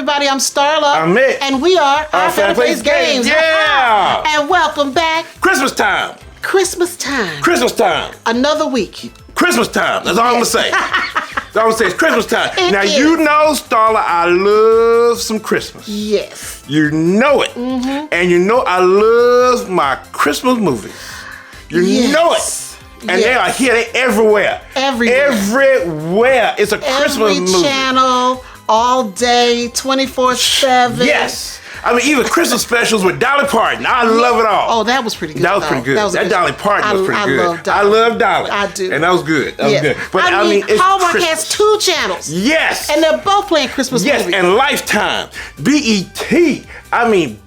everybody. I'm Starla. I'm Mik. And we are Our Family Plays Games. Yeah. And welcome back. Christmas time. Christmas time. Christmas time. Another week. Christmas time. That's all I'm going to say. That's all I'm going to say. It's Christmas time. Now, is. you know, Starla, I love some Christmas. Yes. You know it. Mm-hmm. And you know I love my Christmas movies. You know it. And they are here. They're everywhere. Everywhere. It's a Christmas movie. Every channel, all day, 24/7. Yes. I mean, even Christmas specials with Dolly Parton. I love it all. Oh, that was pretty good. That was pretty good. That Dolly Parton was pretty good. I love Dolly. I do. And that was good. That was good. But I mean it's Hallmark Christmas. has 2 channels. Yes. And they're both playing Christmas movies. Yes, and Lifetime, BET. I mean,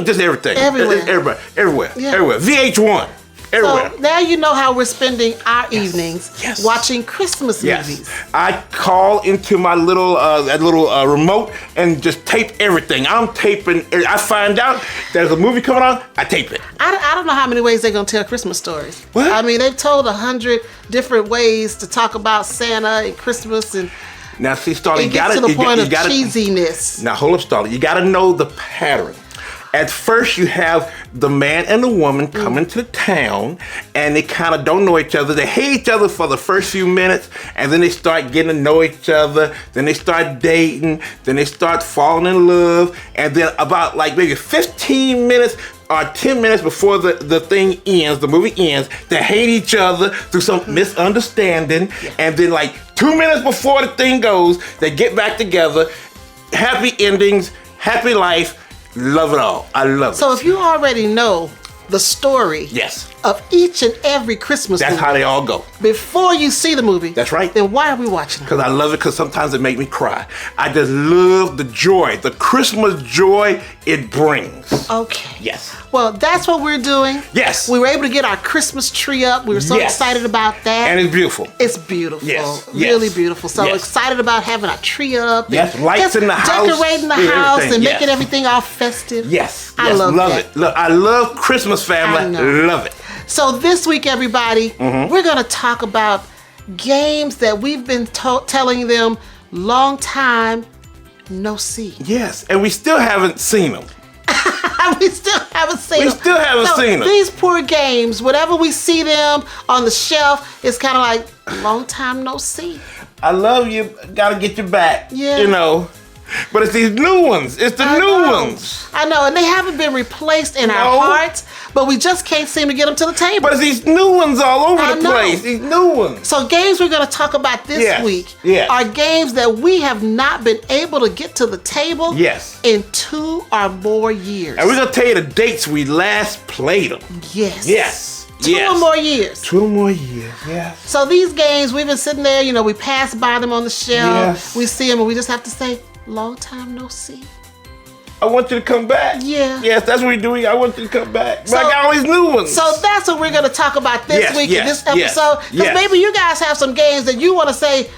just everything. Everywhere. Everywhere. Yeah. Everywhere. VH1. Everywhere. So now you know how we're spending our evenings watching Christmas movies. I call into my little remote and just tape everything. I'm taping. I find out there's a movie coming on. I tape it. I don't know how many ways they're gonna tell Christmas stories. What? I mean, they've told 100 different ways to talk about Santa and Christmas, and now see, Starla, it gets to the point of cheesiness. Now hold up, Starla. You got to know the pattern. At first, you have the man and the woman coming to town, and they kind of don't know each other. They hate each other for the first few minutes, and then they start getting to know each other. Then they start dating. Then they start falling in love. And then about like maybe 15 minutes or 10 minutes before the thing ends, the movie ends, they hate each other through some misunderstanding. And then like 2 minutes before the thing goes, they get back together. Happy endings, happy life. Love it all. I love it. So if you already know the story of each and every Christmas movie. That's how they all go. Before you see the movie. That's right. Then why are we watching it? Because I love it, because sometimes it makes me cry. I just love the joy, the Christmas joy it brings. Okay. Yes. Well, that's what we're doing. Yes. We were able to get our Christmas tree up. We were so excited about that. And it's beautiful. It's beautiful. Yes. Really beautiful. So excited about having our tree up. Yes. Lights in the house. Decorating the house and making everything all festive. Yes. I love it. Look, I love Christmas, family. I know. Love it. So this week, everybody, we're going to talk about games that we've been telling them long time no see. Yes. And we still haven't seen them. We still haven't seen them. We still haven't seen them. These poor games, whenever we see them on the shelf, it's kind of like, long time no see. I love you. Gotta get you back. Yeah. You know. But it's these new ones. It's the new ones. I know, and they haven't been replaced in our hearts, but we just can't seem to get them to the table. But it's these new ones all over the place. These new ones. So games we're going to talk about this week are games that we have not been able to get to the table in 2 or more years. And we're going to tell you the dates we last played them. Yes. Yes. 2 or more years. 2 or more years, yes. So these games, we've been sitting there, you know, we pass by them on the shelf. We see them and we just have to say, long time no see. I want you to come back. Yeah. Yes, that's what we're doing. I want you to come back. But I got all these new ones. So that's what we're going to talk about this week in this episode. Because maybe you guys have some games that you want to say,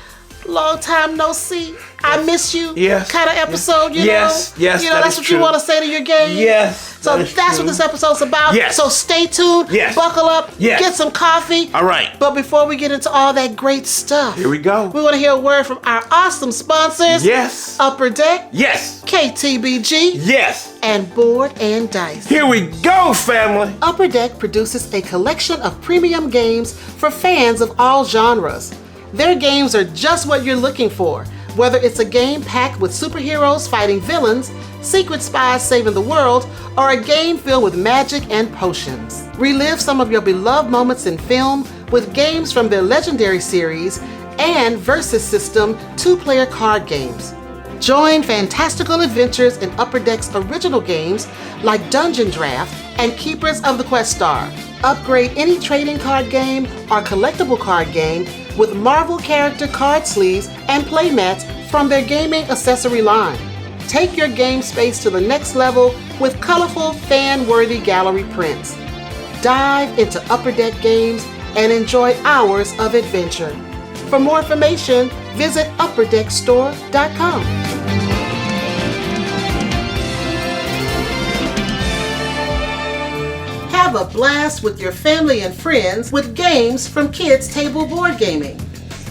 long time no see. I miss you. Kind of episode, you know? Yes. You know, that's what you want to say to your game. Yes. So that's what this episode's about. Yes. So stay tuned. Buckle up. Get some coffee. All right. But before we get into all that great stuff, here we go. We want to hear a word from our awesome sponsors. Yes. Upper Deck. Yes. KTBG. Yes. And Board&Dice. Here we go, family. Upper Deck produces a collection of premium games for fans of all genres. Their games are just what you're looking for, whether it's a game packed with superheroes fighting villains, secret spies saving the world, or a game filled with magic and potions. Relive some of your beloved moments in film with games from their legendary series and Versus System 2-player card games. Join fantastical adventures in Upper Deck's original games like Dungeon Draft and Keepers of the Quest Star. Upgrade any trading card game or collectible card game with Marvel character card sleeves and playmats from their gaming accessory line. Take your game space to the next level with colorful, fan-worthy gallery prints. Dive into Upper Deck games and enjoy hours of adventure. For more information, visit upperdeckstore.com. Have a blast with your family and friends with games from Kids Table Board Gaming.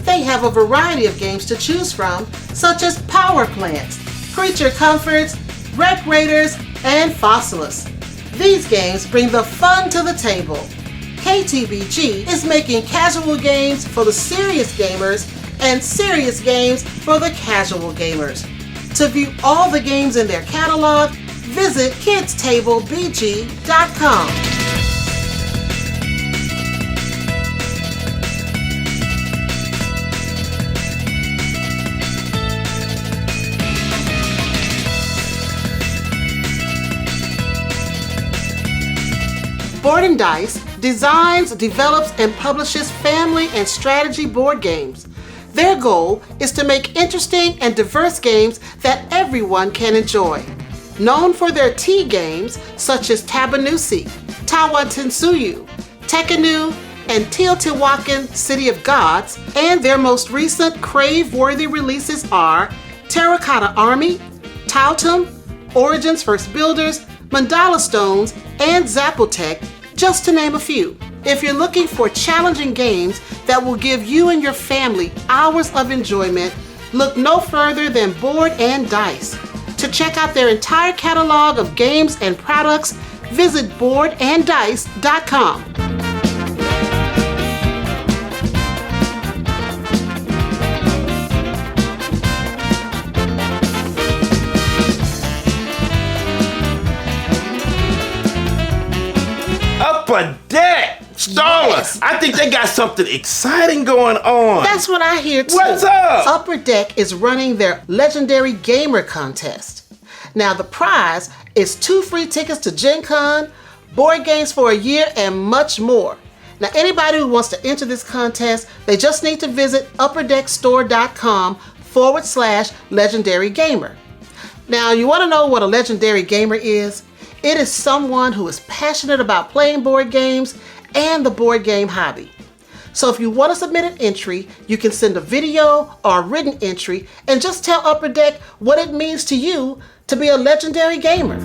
They have a variety of games to choose from, such as Power Plants, Creature Comforts, Wreck Raiders, and Fossilis. These games bring the fun to the table. KTBG is making casual games for the serious gamers and serious games for the casual gamers. To view all the games in their catalog, visit kidstablebg.com. Board&Dice designs, develops, and publishes family and strategy board games. Their goal is to make interesting and diverse games that everyone can enjoy. Known for their tea games such as Tabanusi, Tawatinsuyu, Tekenu, and Teotihuacan City of Gods, and their most recent crave-worthy releases are Terracotta Army, Tautum, Origins First Builders, Mandala Stones, and Zapotec, just to name a few. If you're looking for challenging games that will give you and your family hours of enjoyment, look no further than Board&Dice. To check out their entire catalog of games and products, visit boardanddice.com. Upper Deck! Starla, Yes. I think they got something exciting going on. That's what I hear too. What's up? Upper Deck is running their Legendary Gamer Contest. Now the prize is 2 free tickets to Gen Con, board games for a year, and much more. Now anybody who wants to enter this contest, they just need to visit upperdeckstore.com/Legendary Gamer. Now you want to know what a Legendary Gamer is? It is someone who is passionate about playing board games and the board game hobby. So if you want to submit an entry, you can send a video or a written entry and just tell Upper Deck what it means to you to be a legendary gamer.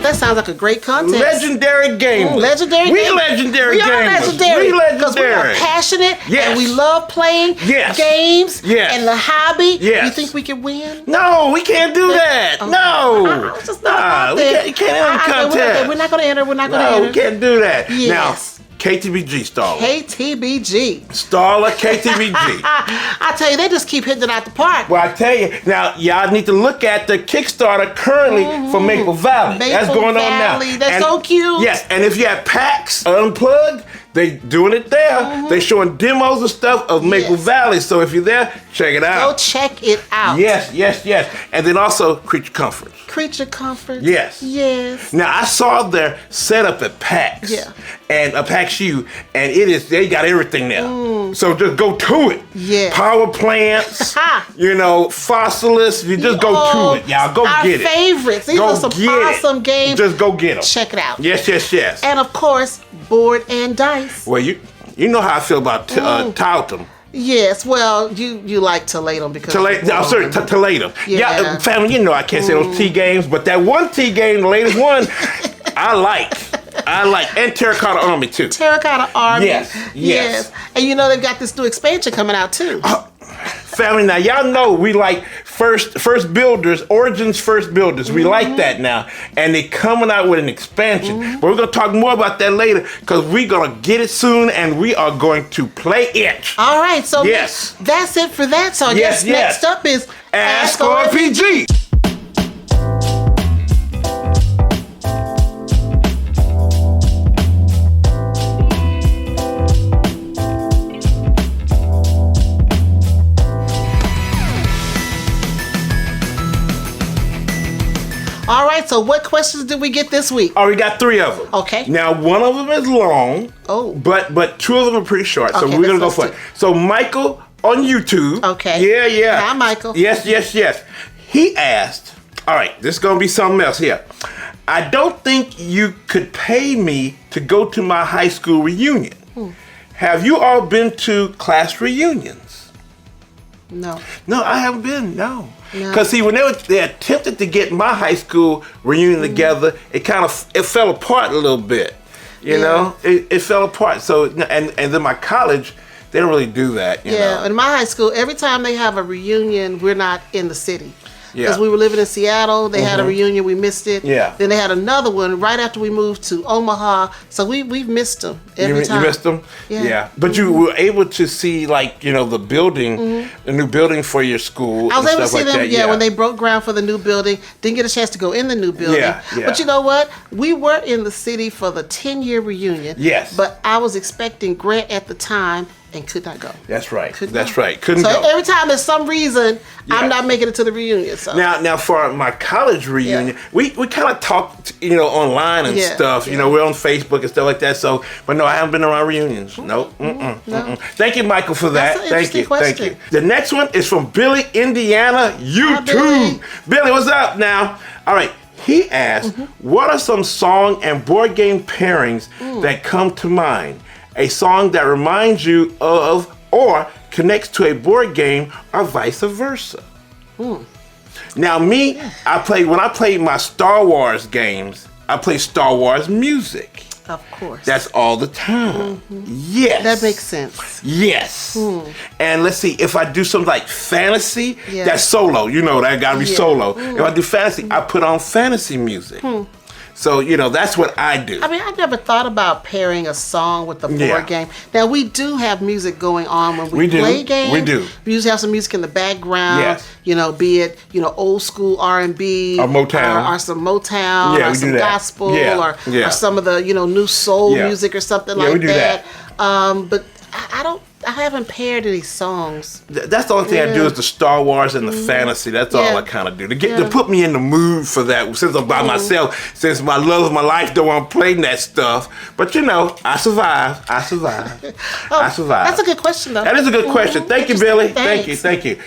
That sounds like a great contest. Legendary gamers. Legendary We gamers. legendary We are gamers. legendary. We Because we are legendary. passionate Yes. and we love playing Yes. games Yes. and the hobby. Yes. You think we can win? No, we can't do that. No. I just not about we that. can't enter the contest. We're not going to enter. We're not going to No, enter. we can't do that. Yes. Now, KTBG, Starla. KTBG. Starla, KTBG. I tell you, they just keep hitting it out the park. Well, I tell you, now, y'all need to look at the Kickstarter currently for Maple Valley. That's Maple going on Valley, now. that's so cute. Yes, and if you have PAX Unplugged, they doing it there. They showing demos and stuff of Maple Yes. Valley. So if you're there, check it Go out. check it out. Yes, yes, yes. And then also Creature Comforts. Creature Comforts. Yes. Yes. Now I saw their setup at PAX. Yeah. And PAX U, and they got everything there. So just go to it. Yes. Power plants, Ha. Fossilis. You just go to it, y'all. Go our get it. favorites. These Go are some get it. awesome games. Just go get them. Check it out. Yes, yes, yes. And of course, Board&Dice. Well, you know how I feel about Tautum. Yes, well, you like to lay them because I'm sorry, Toledo. Yeah. Family, you know I can't say those T games, but that one T game, the latest one, I like. And Terracotta Army too. Terracotta Army. Yes. And you know they've got this new expansion coming out too. Family, now y'all know we like first builders, Origins First Builders. We like that now. And they coming out with an expansion. But we're gonna talk more about that later because we're gonna get it soon and we are going to play it. All right, so Yes. that's it for that. So I Yes, guess next up is Ask OFPG. All right, so what questions did we get this week? Oh, we got 3 of them. Okay. Now, one of them is long. Oh. But 2 of them are pretty short. So Okay, we're going to go let's for it. So Michael on YouTube. Okay. Yeah. Hi, Michael. Yes. He asked, all right, this is going to be something else here. I don't think you could pay me to go to my high school reunion. Have you all been to class reunions? No. No, I haven't been, no. No. Because see, when they attempted to get my high school reunion together, it fell apart a little bit. You know, it fell apart. So and then my college, they don't really do that. You know? In my high school, every time they have a reunion, we're not in the city. Yeah. Because we were living in Seattle, they had a reunion, we missed it. Yeah. Then they had another one right after we moved to Omaha. So we've missed them every time. You missed them? Yeah. But you were able to see, like, you know, the building, the new building for your school. I was able to see them, that. when they broke ground for the new building. Didn't get a chance to go in the new building. Yeah. But you know what? We were in the city for the 10-year reunion. Yes. But I was expecting Grant at the time and could not go. That's right. Couldn't Couldn't so go. every time there's some reason I'm not making it to the reunion. So Now for my college reunion, we kind of talked, you know, online and stuff. You know, we're on Facebook and stuff like that. So, but no, I haven't been around reunions. Nope. No. Thank you, Michael, for that. That's an Thank interesting you. question. Thank you. The next one is from Billy, Indiana, YouTube. Billy. Billy, what's up now? All right. He asked, what are some song and board game pairings that come to mind? A song that reminds you of or connects to a board game or vice versa. Now me, when I play my Star Wars games, I play Star Wars music. of course. That's all the time. Yes. That makes sense. Yes. And let's see, if I do something like fantasy, that's solo. You know, that gotta be solo. If I do fantasy, I put on fantasy music. So, you know, that's what I do. I mean, I never thought about pairing a song with the board game. Now, we do have music going on when we play games. We do. We usually have some music in the background. Yes. You know, be it, you know, old school R&B. Or Motown. Or some Motown. Yeah, or we some do that. gospel. Yeah. Or some of the, you know, new soul music or something like we do that. But I haven't paired any songs. That's the only thing I do is the Star Wars and the fantasy. That's all I kind of do to put me in the mood for that. Since I'm by myself, since my love of my life don't want to play that stuff. But you know, I survive. I survive. That's a good question, though. That is a good question. Thank you, Billy. Thanks. Thank you.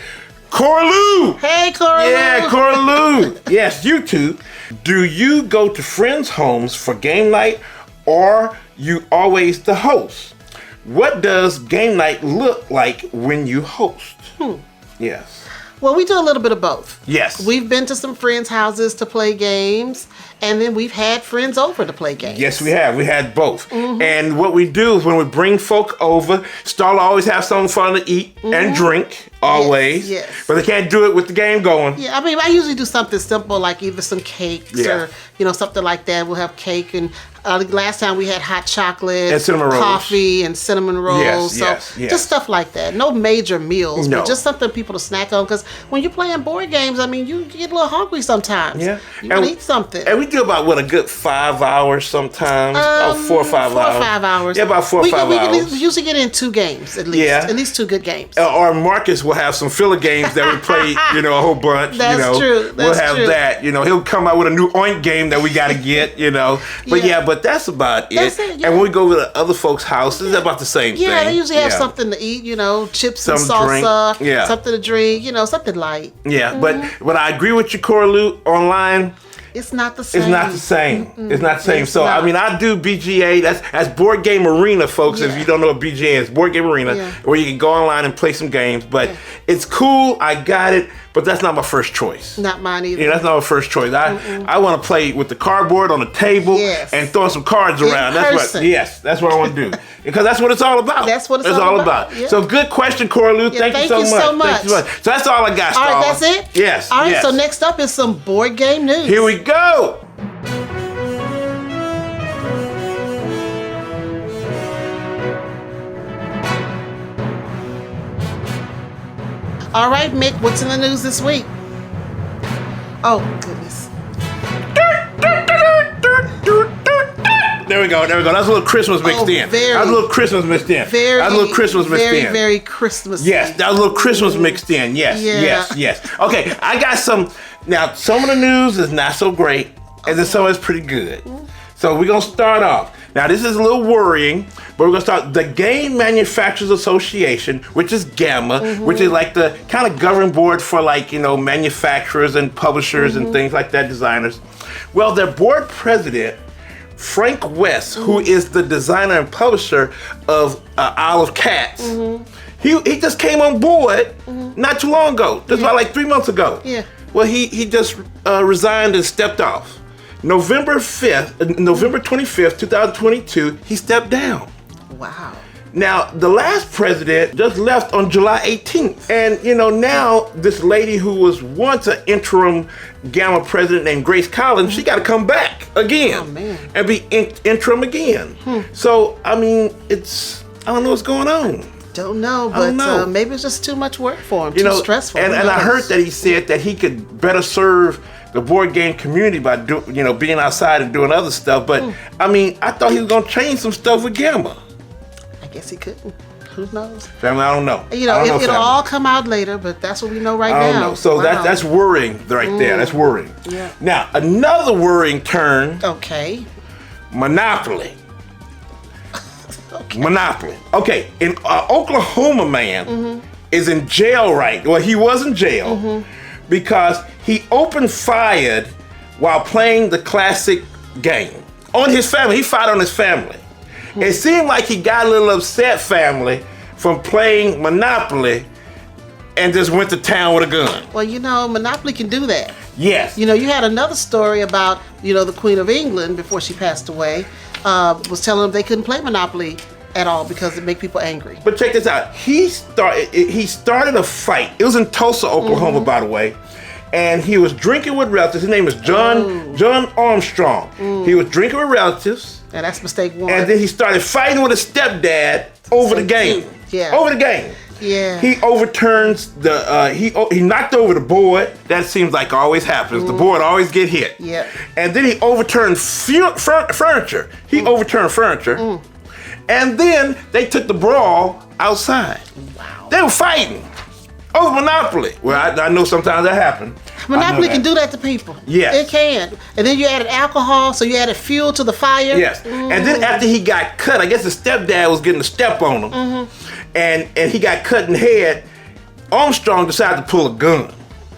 Cora Lou. Hey, Cora Lou. Yeah, Cora Lou. Yes, you two. Do you go to friends' homes for game night, or you always the host? What does game night look like when you host? Yes. Well, we do a little bit of both. Yes. We've been to some friends' houses to play games, and then we've had friends over to play games. Yes, we have. We had both. And what we do is when we bring folk over, Starla always have something fun to eat and drink, always. Yes. But they can't do it with the game going. Yeah, I mean, I usually do something simple like either some cakes or, you know, something like that. We'll have cake, and last time we had hot chocolate, and cinnamon rolls, coffee, and cinnamon rolls. Yes. Just stuff like that. No major meals, No. but just something people to snack on. Because when you're playing board games, I mean, you get a little hungry sometimes. Yeah. You want to eat something. And we do about, a good 5 hours sometimes? 4 or 5 hours. 4 or 5 hours. Yeah, about 4 or 5 hours. We usually get in 2 games at least. Yeah. At least 2 good games. Or Marcus will have some filler games that we play, you know, a whole bunch. That's true. We'll have true. that. You know, he'll come out with a new oink game that we got to get, you know. But but that's about That's it, yeah. And when we go to other folks' houses, it's about the same thing. Yeah, they usually have something to eat, you know, chips and Some salsa, drink. something to drink, you know, something light. Yeah, but I agree with you, Cora Lou, online. It's not the same. It's not the same. It's not the same. It's So not. I mean, I do BGA. That's Board Game Arena, folks. If you don't know what BGA is, Board Game Arena, where you can go online and play some games. But it's cool. I got it. But that's not my first choice. Not mine either. Yeah, that's not my first choice. I want to play with the cardboard on the table and throwing some cards around. That's what I want to do. Because that's what it's all about. That's what it's all about. Yeah. So good question, Cora Lou. Thank you so much. Thank you so much. So that's all I got, Starla. All right, that's it? Yes. All right, yes. so next up is some board game news. Here we go. All right, Mick, what's in the news this week? Oh, goodness. There we go. That's a little Christmas mixed in. That's a little Christmas mixed in. Very Christmas. Yes, that was a little Christmas mixed in. Yes. Okay, I got some. Now, some of the news is not so great, and then some is pretty good. So we're going to start off. Now, this is a little worrying, but we're going to start. The Game Manufacturers Association, which is GAMA, which is like the kind of governing board for, like, you know, manufacturers and publishers and things like that, designers. Well, their board president, Frank West, who is the designer and publisher of Isle of Cats, he just came on board not too long ago, just about like 3 months ago. Yeah. Well, he just resigned and stepped off. November 25th, 2022, he stepped down. Wow. Now, the last president just left on July 18th. And, now this lady who was once an interim Gamma president named Grace Collins, she got to come back again and be interim again. So, I don't know what's going on. Don't know, but maybe it's just too much work for him, too stressful. And I heard that he said that he could better serve the board game community by being outside and doing other stuff. But I thought he was gonna change some stuff with Gamma. I guess he couldn't. Who knows? Family, I don't know. It'll all come out later, but that's what we know right now. I don't know. So that's worrying right there. That's worrying. Yeah. Now another worrying turn. Okay. Monopoly. Monopoly. Okay, an Oklahoma man is in jail he was in jail because he opened fired while playing the classic game on his family. He fired on his family. It seemed like he got a little upset, family, from playing Monopoly and just went to town with a gun. Well, Monopoly can do that. Yes. You had another story about, the Queen of England before she passed away, was telling them they couldn't play Monopoly at all because it make people angry. But check this out. He started a fight. It was in Tulsa, Oklahoma, by the way. And he was drinking with relatives. His name is John Armstrong. He was drinking with relatives. And that's mistake one. And then he started fighting with his stepdad over the game. Yeah. Over the game. Yeah. He overturns he knocked over the board. That seems like always happens. The board always get hit. Yeah. And then he overturned furniture. He overturned furniture. And then they took the brawl outside. Wow. They were fighting over Monopoly. Well, I know sometimes that happens. Monopoly can do that to people. Yes. It can. And then you added alcohol, so you added fuel to the fire. Yes. And then after he got cut, I guess the stepdad was getting a step on him. And he got cut in the head. Armstrong decided to pull a gun.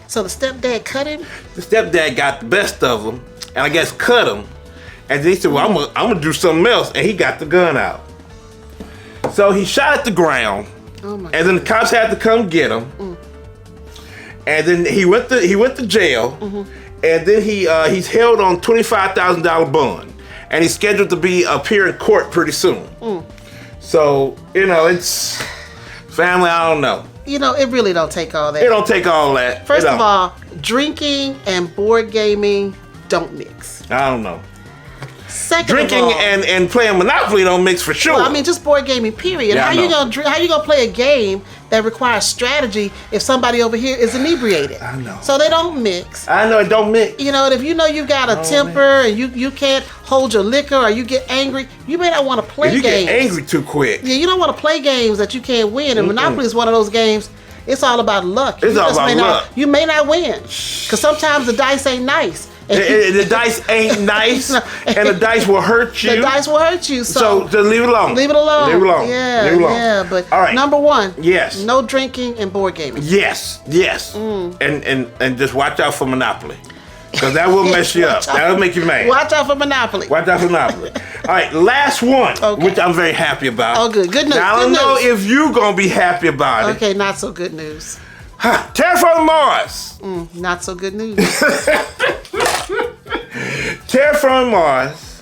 So the stepdad cut him? The stepdad got the best of him, and I guess cut him. And then he said, well, I'm gonna do something else. And he got the gun out. So he shot at the ground. And then the cops had to come get him. And then he went to jail. And then he's held on $25,000 bond. And he's scheduled to appear in court pretty soon. So, it's family, I don't know. It really don't take all that. It don't take all that. First of all, drinking and board gaming don't mix. I don't know. Second Drinking of all, and playing Monopoly don't mix for sure. Well, just board gaming, period. Yeah, how you gonna play a game that requires strategy if somebody over here is inebriated? I know. So they don't mix. I know it don't mix. And if you got a temper and you can't hold your liquor or you get angry, you may not want to play games. You get angry too quick. Yeah, you don't want to play games that you can't win. And Monopoly is one of those games. It's all about luck. It's all about luck. You may not win because sometimes the dice ain't nice. The dice ain't nice, and the dice will hurt you. The dice will hurt you. So just leave it alone. Leave it alone. Leave it alone. Yeah, leave it alone. Yeah. But all right. Number one, yes, no drinking and board gaming. Yes. And just watch out for Monopoly, because that will mess you up. That'll make you mad. Watch out for Monopoly. Watch out for Monopoly. All right, last one, which I'm very happy about. Oh, good news. Now, I don't know if you're gonna be happy about it. Okay, not so good news. Terraforming Mars. Not so good news. Terraforming Mars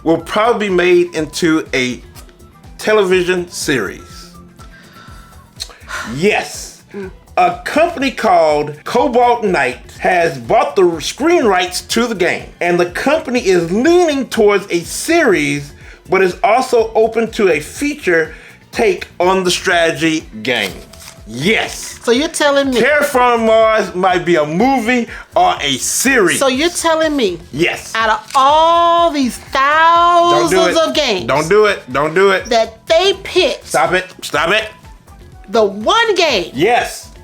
will probably be made into a television series. Yes. A company called Cobalt Knight has bought the screen rights to the game, and the company is leaning towards a series, but is also open to a feature take on the strategy game. Yes. So you're telling me Terraforming Mars might be a movie or a series. So you're telling me yes, out of all these thousands of games, Don't do it. that they picked. Stop it. The one game yes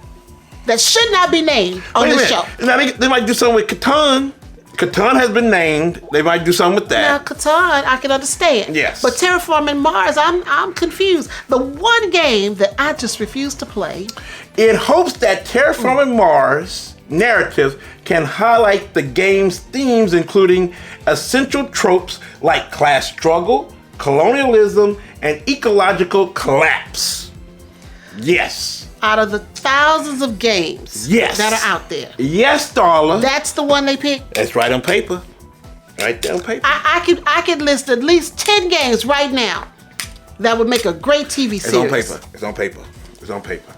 that should not be named on this show. Now they might do something with Catan. Catan has been named. They might do something with Now, that. Catan, I can understand. Yes. But Terraforming Mars, I'm confused. The one game that I just refuse to play. In hopes that Terraforming Mars narrative can highlight the game's themes, including essential tropes like class struggle, colonialism, and ecological collapse. Yes. Out of the thousands of games that are out there. Yes, Starla. That's the one they picked. That's right on paper. Right there on paper. I could list at least 10 games right now that would make a great TV series. It's on paper. It's on paper. It's on paper.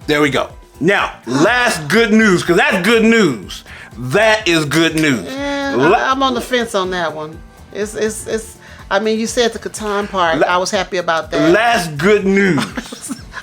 There we go. Now, last good news, because that's good news. That is good news. I'm on the fence on that one. It's. I mean, you said the Catan part. I was happy about that. Last good news.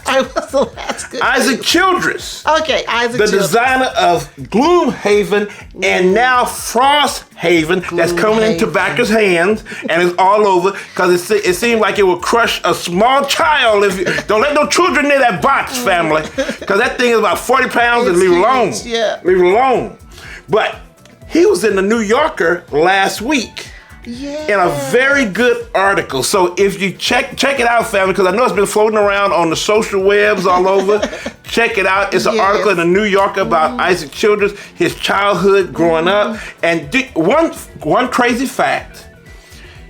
What's the last good Isaac news? Childress. Okay, Isaac the Childress. designer of Gloomhaven and now Frosthaven that's coming into backers' hands and it's all over because it seemed like it would crush a small child if you don't let no children near that box, family, because that thing is about 40 pounds and leave it alone. Yeah. Leave it alone. But he was in the New Yorker last week. Yeah. In a very good article. So if you check it out, family, because I know it's been floating around on the social webs all over. Check it out. It's an article in the New Yorker about Isaac Childress, his childhood growing up. And one crazy fact,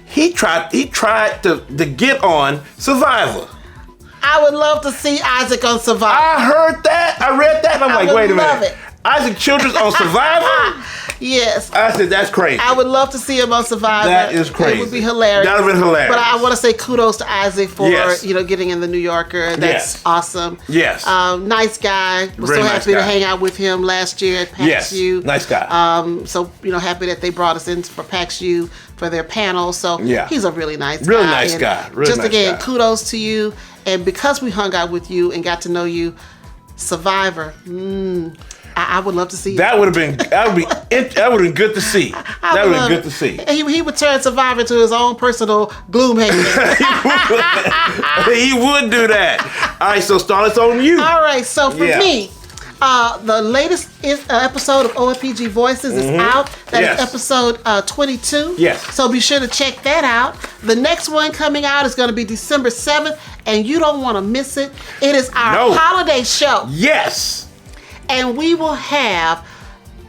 he tried to get on Survivor. I would love to see Isaac on Survivor. I heard that. I read that. And I'm like, wait a minute. It. Isaac Childress on Survivor? Yes. I said, that's crazy. I would love to see him on Survivor. That is crazy. It would be hilarious. That would have been hilarious. But I want to say kudos to Isaac for getting in the New Yorker. That's awesome. Yes. Nice guy. Was Very so nice happy guy. to hang out with him last year at PAX U. Nice guy. So happy that they brought us in for PAX U for their panel. So he's a really nice guy. Really nice guy. Really just nice again, guy. kudos to you. And because we hung out with you and got to know you, Survivor. I would love to see. That would have been good to see. That would have been good to see. He would turn Survivor to his own personal Gloomhaven. He would do that. All right, so Starla, it's on you. All right, so for me, the latest episode of OFPG Voices is out. That is episode 22. Yes. So be sure to check that out. The next one coming out is going to be December 7th, and you don't want to miss it. It is our holiday show. Yes. And we will have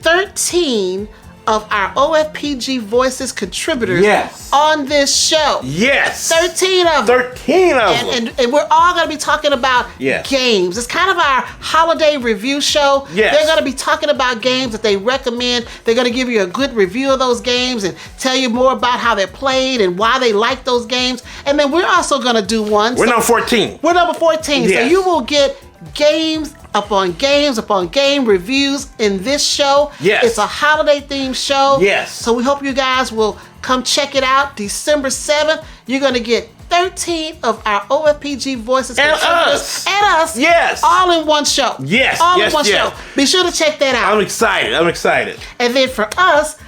13 of our OFPG Voices contributors on this show. Yes. 13 of them. 13 of them. And we're all going to be talking about games. It's kind of our holiday review show. Yes. They're going to be talking about games that they recommend. They're going to give you a good review of those games and tell you more about how they're played and why they like those games. And then we're also going to do one. We're number 14. We're number 14. Yes. So you will get games upon game reviews in this show. Yes. It's a holiday themed show. Yes. So we hope you guys will come check it out. December 7th, you're going to get 13 of our OFPG Voices and us. And us. Yes. All in one show. Yes. All in one show. Be sure to check that out. I'm excited. And then for us,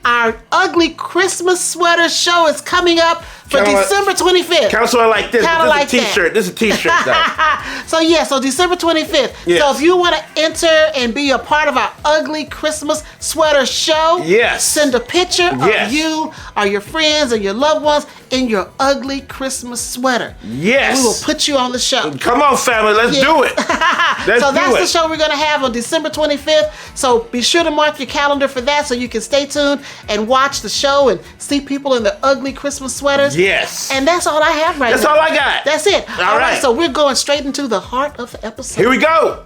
our ugly Christmas sweater show is coming up for December 25th. Kind of sort of like this. Kinda like this is a t-shirt. This is a t-shirt though. So December 25th. Yes. So if you want to enter and be a part of our ugly Christmas sweater show, send a picture of you or your friends or your loved ones in your ugly Christmas sweater. Yes. And we will put you on the show. Come on, family. Let's do it. So that's the show we're going to have on December 25th. So be sure to mark your calendar for that so you can stay tuned and watch the show and see people in their ugly Christmas sweaters. Yes. And that's all I have right now. That's all I got. That's it. All right. So we're going straight into the heart of the episode. Here we go.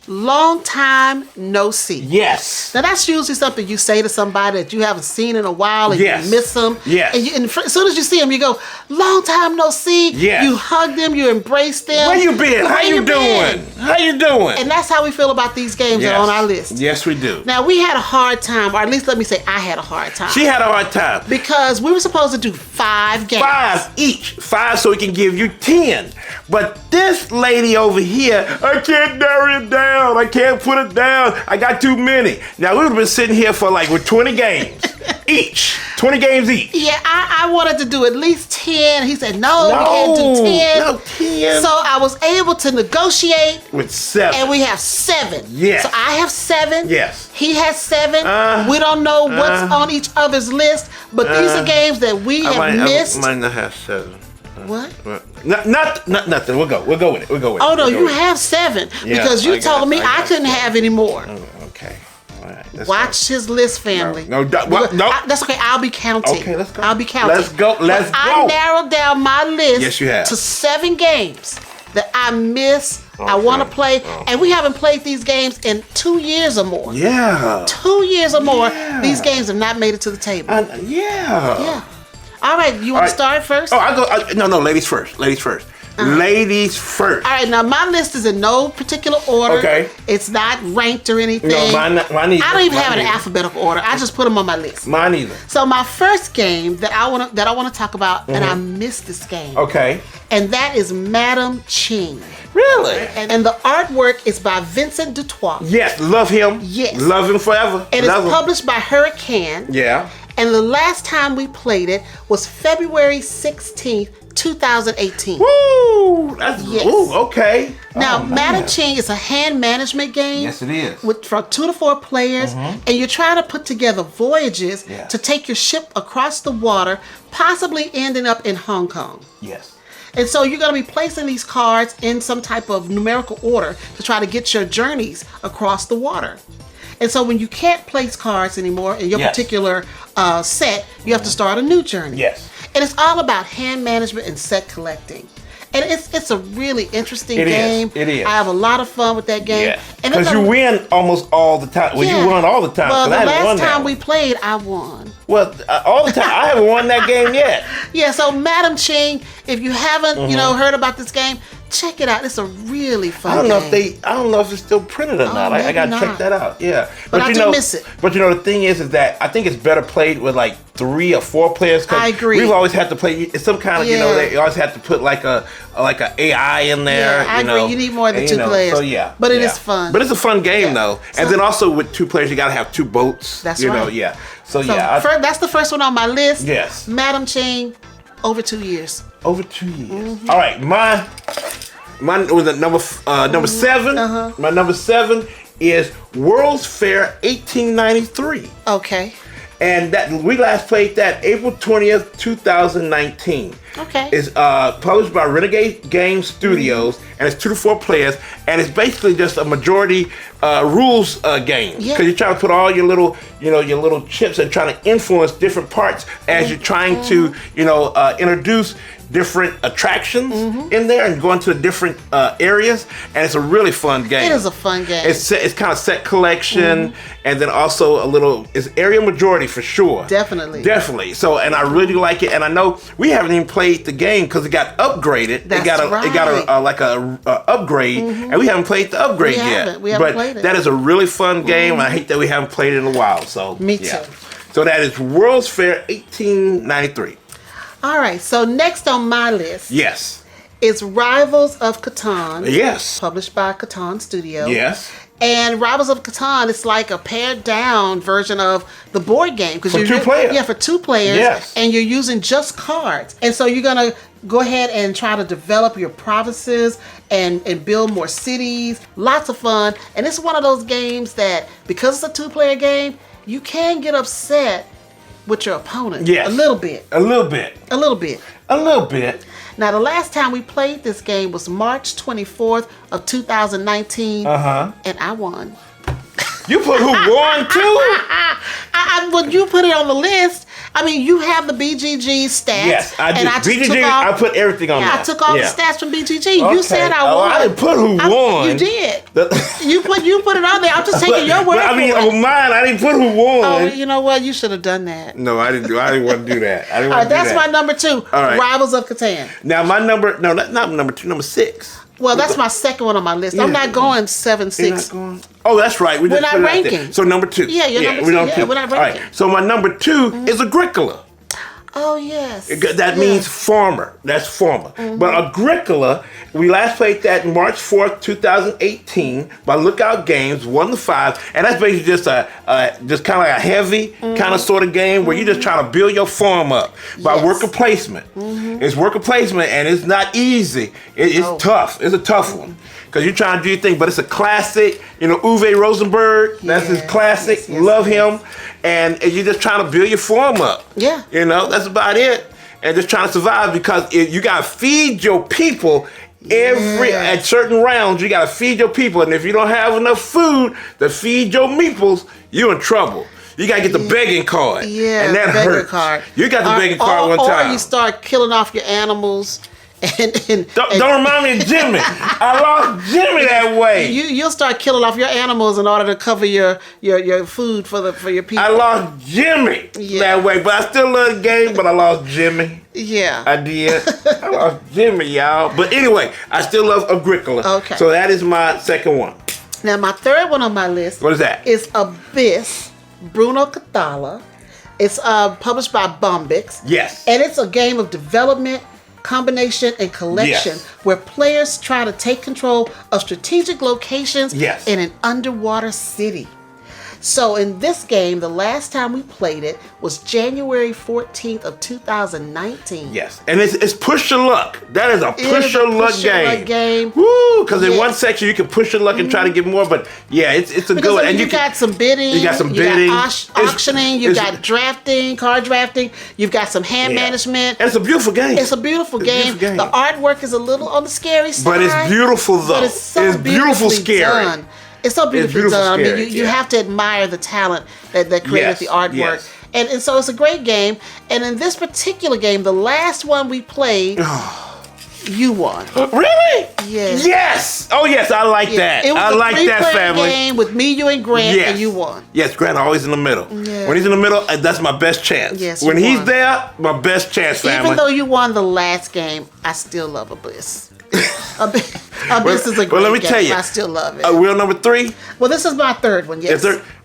Long time no see. Yes. Now that's usually something you say to somebody that you haven't seen in a while and you miss them. Yes. And as soon as you see them, you go, long time no see. Yes. You hug them, you embrace them. Where you been? How you doing? How you doing? And that's how we feel about these games that are on our list. Yes, we do. Now we had a hard time, or at least let me say I had a hard time. She had a hard time. Because we were supposed to do 5 games. 5 each. 5 so we can give you 10. But this lady over here, I can't narrow it down. I can't put it down. I got too many. Now we would have been sitting here for with 20 games each. 20 games each. Yeah, I wanted to do at least 10. He said, no, we can't do 10. No, 10. So I was able to negotiate. With 7. And we have 7. Yes. So I have 7. Yes. He has 7. We don't know what's on each other's list, but these are games that we have missed. I might not have 7. What? Not nothing. We'll go with it. Oh no, you have 7 because you told me I couldn't have any more. Okay. All right. Watch his list, family. No. That's okay. I'll be counting. Okay, let's go. I'll be counting. Let's go. I narrowed down my list. Yes, you have. To 7 games that I miss. I want to play, and we haven't played these games in 2 years or more. Yeah. 2 years or more. These games have not made it to the table. Yeah. All right, you want to start first? Oh, no, ladies first. Ladies first. Ladies first. All right, now my list is in no particular order. Okay. It's not ranked or anything. No, mine either. I don't even have it in alphabetical order. I just put them on my list. Mine either. So my first game that I want to talk about, and I missed this game. Okay. And that is Madam Ching. Really? And the artwork is by Vincent Dutoit. Yes, love him. Yes. Love him forever. And love it's published by Hurricane. Yeah. And the last time we played it was February 16th, 2018. Woo! That's okay. Now, Madam Ching is a hand management game. Yes, it is. From 2 to 4 players, and you're trying to put together voyages to take your ship across the water, possibly ending up in Hong Kong. Yes. And so you're going to be placing these cards in some type of numerical order to try to get your journeys across the water. And so when you can't place cards anymore in your particular set, you have to start a new journey. Yes. And it's all about hand management and set collecting. And it's a really interesting game. It is. I have a lot of fun with that game. Yeah. Because you win almost all the time. Well, you won all the time. Well, the last time we played, I won. Well, all the time. I haven't won that game yet. Yeah, so Madam Ching, if you haven't, heard about this game, check it out. It's a really fun game. I don't know if it's still printed or not. I gotta check that out. Yeah. But I do miss it. But the thing is that I think it's better played with like 3 or 4 players. I agree. We've always had to play. It's some kind of they always have to put like a AI in there. Yeah, I agree. You need more than 2 players. So yeah. But it is fun. But it's a fun game though. And then also with 2 players, you gotta have 2 boats. That's right. Yeah. So that's the first one on my list. Yes. Madam Ching, over 2 years. Over 2 years. All right, Mine was at number 7. My number 7 is World's Fair 1893. Okay. And that we last played that April 20th, 2019. Okay. It's published by Renegade Game Studios, and it's 2 to 4 players, and it's basically just a majority rules game. Because you're trying to put all your little, your little chips and trying to influence different parts as you're trying to, introduce different attractions in there and go into different areas, and it's a really fun game. It is a fun game. It's kind of set collection, and then also it's area majority for sure. Definitely. So, and I really like it, and I know we haven't even played the game because it got upgraded. That's it got a upgrade, and we haven't played the upgrade yet. We haven't played it. That is a really fun game, and I hate that we haven't played it in a while. So me too. So that is World's Fair 1893. All right, so next on my list is Rivals of Catan. Yes. Published by Catan Studio. Yes. And Rivals of Catan, it's like a pared down version of the board game. For 2 players. Yeah, for 2 players. Yes. And you're using just cards. And so you're going to go ahead and try to develop your provinces and build more cities. Lots of fun. And it's one of those games that, because it's a 2-player game, you can get upset with your opponent. Yes. A little bit. Now, the last time we played this game was March 24th of 2019. And I won. You put who won too? When you put it on the list, I mean, you have the BGG stats. Yes, I do. And I put everything on there. I took all the stats from BGG. Okay. You said I won. I didn't put who won. You did. you put it on there. I'm just taking your word for it. On mine, I didn't put who won. Oh, you know what? You should have done that. No, I didn't want to do that. All right, that's my number 2. All right. Rivals of Catan. Now my number, no, that's not number 2, number 6. Well, that's my second one on my list. I'm not going 7, 6. Oh, that's right. We're not ranking. So number 2. Yeah, you're number 2. Yeah, we're not ranking. All right. So my number 2 is Agricola. Oh, yes. That means farmer. That's farmer. But Agricola, we last played that March 4th, 2018 by Lookout Games, 1 to 5. And that's basically just kind of like a heavy kind of sort of game where you're just trying to build your farm up by worker placement. It's worker placement, and it's not easy. It's tough. It's a tough one. Because you're trying to do your thing, but it's a classic. Uwe Rosenberg, that's his classic. Yes, love him. And you're just trying to build your farm up. Yeah. That's about it. And just trying to survive, because you got to feed your people at certain rounds. You got to feed your people. And if you don't have enough food to feed your meeples, you're in trouble. You got to get the begging card. Yeah, and that hurts. Card. You got the begging card one time. Or you start killing off your animals. Don't remind me of Jimmy. I lost Jimmy that way. You'll start killing off your animals in order to cover your food for your people. I lost Jimmy that way, but I still love the game. But I lost Jimmy. Yeah, I did. I lost Jimmy, y'all. But anyway, I still love Agricola. Okay. So that is my second one. Now my third one on my list. What is that? Is Abyss, Bruno Cathala. It's published by Bombix. Yes. And it's a game of development, combination, and collection where players try to take control of strategic locations in an underwater city. So in this game, the last time we played it was January 14th of 2019. Yes, and it's push your luck. That is a push your luck game. Woo! Because in one section you can push your luck and try to get more, but it's a good one. And you got some bidding. You got some bidding. You got auctioning. You got drafting, card drafting. You've got some hand management. And it's a beautiful game. It's a beautiful game. The artwork is a little on the scary side. But it's beautiful though. But it's so beautiful, scary. Done. It's so beautifully done. Scary. I mean, you have to admire the talent that created the artwork. Yes. And so it's a great game. And in this particular game, the last one we played, you won. Really? Yes. Yes. Oh, yes. I like that. It was I like that family. Game with me, you, and Grant, and you won. Yes, Grant always in the middle. Yeah. When he's in the middle, that's my best chance. Yes, when he's won. there, my best chance, family. Even though you won the last game, I still love Abyss. Abyss is a great well, let me game. tell you, I still love it. Wheel number 3? Well, this is my third one, yes.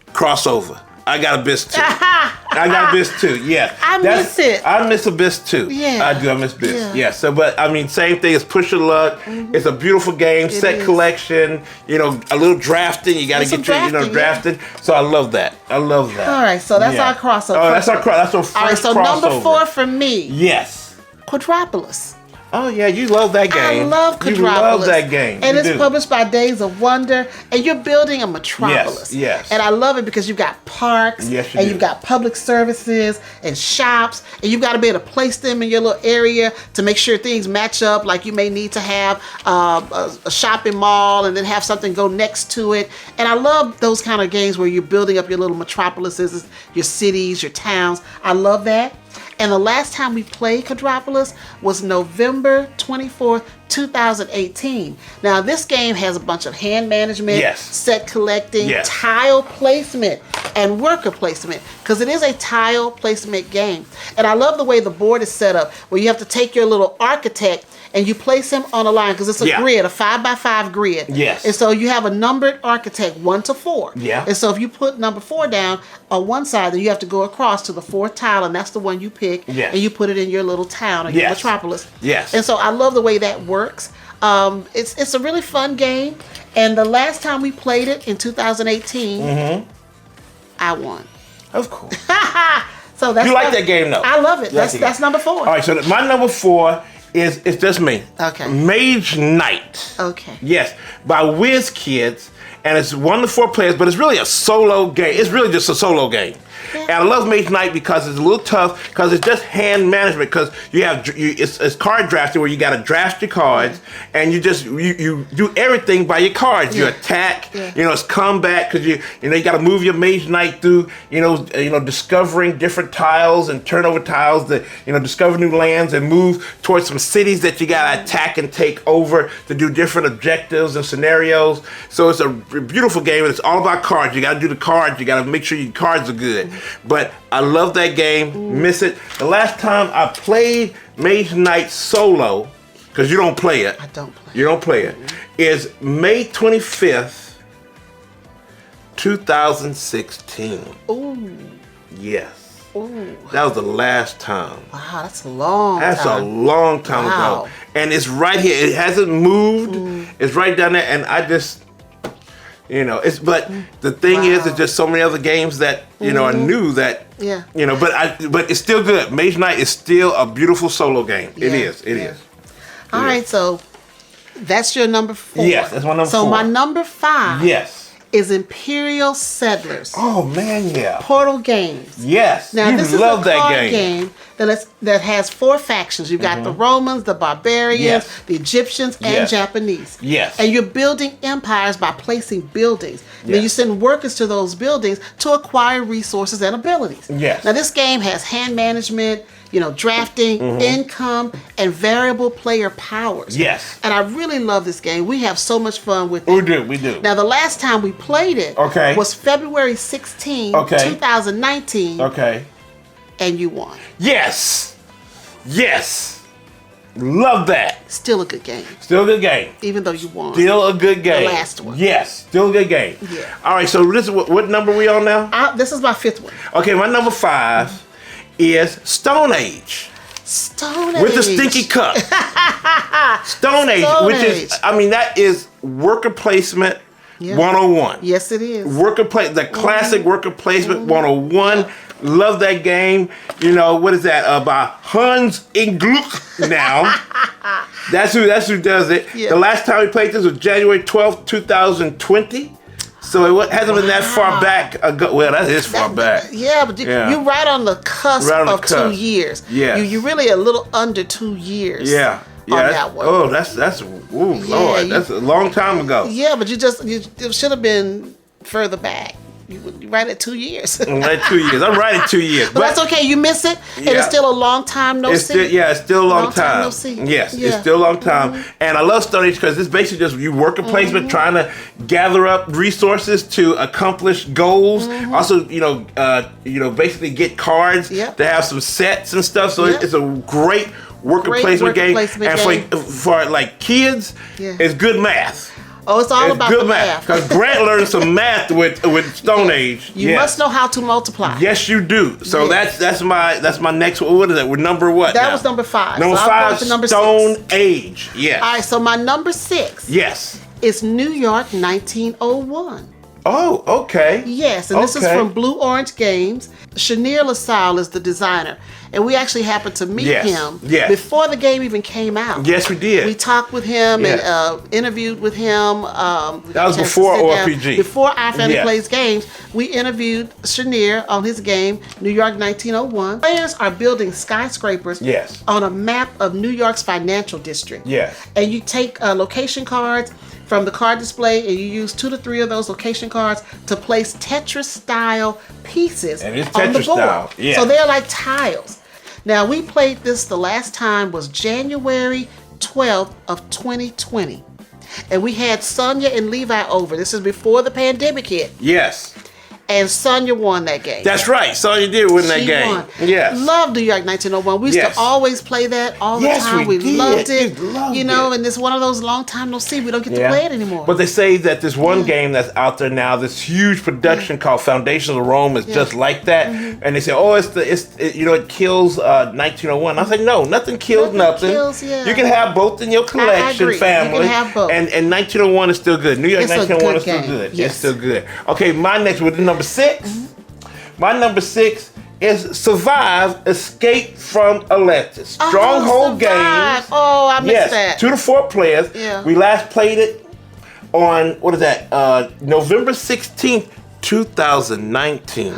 Crossover. I got Abyss too. I got Abyss too. Yeah. I miss it. I miss Abyss too. Yeah. I do. I miss Abyss. Yeah. So, but I mean, same thing as Push Your Luck. It's a beautiful game, set collection. You know, a little drafting. You got to get your, drafting. So I love that. I love that. All right. So that's our crossover. Oh, that's our crossover. That's our first All right. So crossover. number 4 for me. Yes. Quadropolis. Oh yeah, you love that game. I love Quadropolis. You love that game. And it's published by Days of Wonder, and you're building a metropolis. Yes. And I love it because you've got parks, and you've got public services and shops, and you've got to be able to place them in your little area to make sure things match up. Like you may need to have a shopping mall and then have something go next to it. And I love those kind of games where you're building up your little metropolises, your cities, your towns. I love that. And the last time we played Quadropolis was November 24th, 2018. Now, this game has a bunch of hand management, set collecting, tile placement, and worker placement, because it is a tile placement game. And I love the way the board is set up, where you have to take your little architect and you place him on a line, because it's a grid, a 5x5 grid. Yes. And so you have a numbered architect, 1 to 4. Yeah. And so if you put number 4 down on one side, then you have to go across to the 4th tile, and that's the one you pick. Yes. And you put it in your little town or your metropolis. Yes. And so I love the way that works. It's a really fun game. And the last time we played it in 2018, I won. Of course. So that's you like that game though? I love it. That's number 4. All right, so my number 4 is just me. Okay. Mage Knight. Okay. Yes, by Whiz Kids, and it's 1 to 4 players, but it's really a solo game. It's really just a solo game. And I love Mage Knight because it's a little tough, because it's just hand management, because it's card drafting, where you got to draft your cards, and you do everything by your cards. You attack, it's combat, because you got to move your Mage Knight through, discovering different tiles and turnover tiles, that discover new lands and move towards some cities that you got to attack and take over to do different objectives and scenarios. So it's a beautiful game, and it's all about cards. You got to do the cards. You got to make sure your cards are good. But I love that game. Miss it. The last time I played Mage Knight solo, because you don't play it. I don't play it. You don't play it. Is May 25th, 2016. Ooh. Yes. Ooh. That was the last time. Wow, that's a long time. That's a long time ago. And it's right here. It hasn't moved. It's right down there. And I just... but the thing is, it's just so many other games that I knew that but it's still good. Mage Knight is still a beautiful solo game. It is. All right, so that's your number 4. Yes, that's my number 4. So my number 5 is Imperial Settlers. Oh man, yeah. Portal Games. Yes. Now this is a card that game that has 4 factions. You've got the Romans, the Barbarians, the Egyptians, and Japanese. Yes. And you're building empires by placing buildings. Then you send workers to those buildings to acquire resources and abilities. Yes. Now this game has hand management, drafting, income, and variable player powers. Yes. And I really love this game. We have so much fun with it. We do. Now, the last time we played it was February 16, 2019. Okay. And you won. Yes. Love that. Still a good game. Still a good game. Even though you won. Still a good game. The last one. Yes. Still a good game. Yeah. All right. So this is what number are we on now? This is my 5th one. Okay. My number 5 is Stone Age. Stone Age. With the stinky cup. Stone Age, that is worker placement 101. Yes, it is. The classic worker placement 101. Yep. Love that game. What is that? By Hans Ingluck now. That's who does it. Yeah. The last time we played this was January 12th, 2020. So it hasn't been that far back ago. Well, that is far back. Yeah, but you're right on the cusp of 2 years. Yeah. You're really a little under 2 years. Yeah. On that one. Oh, Lord, that's a long time ago. Yeah, but it should have been further back. You right at 2 years. Right at 2 years. I'm right at 2 years. But that's okay. You miss it, and it's still a long time no see. It's still a long time. No see. Yes, it's still a long time. And I love Stone Age because it's basically just you worker placement, trying to gather up resources to accomplish goals. Also, basically get cards to have some sets and stuff. So it's a great worker placement game. And for like kids, it's good math. Oh, it's all about good the math. Because Grant learned some math with Stone Age. You must know how to multiply. Yes, you do. So that's my next one. What is that? We're number what? That was number 5. Number 5, number Stone 6. Age. Yes. All right. So my number 6. Yes. Is New York 1901. Oh, okay. Yes, and this is from Blue Orange Games. Chenier LaSalle is the designer. And we actually happened to meet him before the game even came out. Yes, we did. We talked with him and interviewed with him. That was before OFPG. Before Our Family Plays Games, we interviewed Chenier on his game, New York 1901. Players are building skyscrapers on a map of New York's financial district. Yes. And you take location cards from the card display, and you use 2 to 3 of those location cards to place Tetris-style pieces on the board. Yeah. So they're like tiles. Now, we played this the last time was January 12th of 2020. And we had Sonia and Levi over. This is before the pandemic hit. Yes. And Sonia won that game. That's right. Sonia did win that game. Won. Yes. Loved New York 1901. We used to always play that all the time. We loved it. And it's one of those long time no see. We don't get to play it anymore. But they say that this one game that's out there now, this huge production called Foundations of Rome is just like that. And they say, it kills 1901. I was like, no, nothing kills nothing. You can have both in your collection, family. You can have both. And 1901 is still good. New York 1901 is still good. Yes. It's still good. Okay, my next one, number 6. My number 6 is Survive, Escape from Atlantis. Stronghold Games. Oh, I missed that. 2 to 4 players. Yeah. We last played it on, November 16th, 2019.